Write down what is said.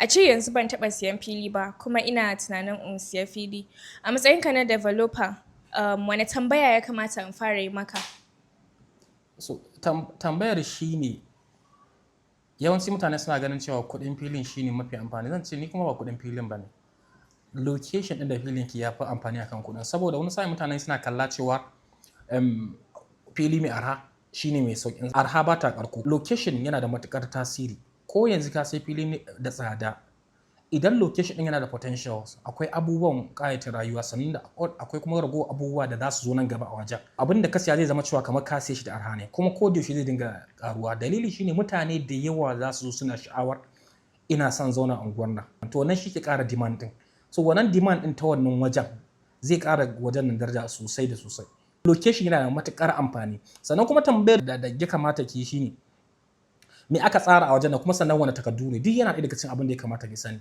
A ce yanzu ban taɓa siyan fili ba kuma ina tunanin in siya fili. A matsayinka na developer, wane tambaya ya kamata in fara yi maka? So tambayar shi ne yawanci mutane suna ganin cewa kuɗin filin shi ne mafi amfani. Zan ce ni kuma ba kuɗin filin ba ne. Location ɗin da filin ki ya fi amfani akan kuɗin. Saboda wani sa'in mutane suna kalla cewa fili mai arha shi ne mai sauƙin. Arha ba ta ƙarko. Location yana da matuƙar tasiri. Ko yanzu ka sai fili da tsada, idan location ɗin yana da potentials, akwai abubuwan ƙayatar rayuwa sannan da akwai kuma ragowar abubuwa da za su zo nan gaba a wajen. Abin da ka siya zai zama cewa kamar ka siye shi da arha ne, kuma ko da yaushe zai dinga ƙaruwa. Dalili shine mutane da yawa za su zo suna sha'awar ina son zauna a unguwar nan. To wannan shi ke ƙara demand ɗin. So wannan demand ɗin ta wannan wajen zai ƙara wajen nan daraja sosai da sosai. Location yana da matuƙar amfani. Sannan kuma tambayar da ya kamata ki yi shine me aka tsara a wajen nan kuma sannan wane takardu ne, duk yana ɗaya daga cikin abin da ya kamata ki sani.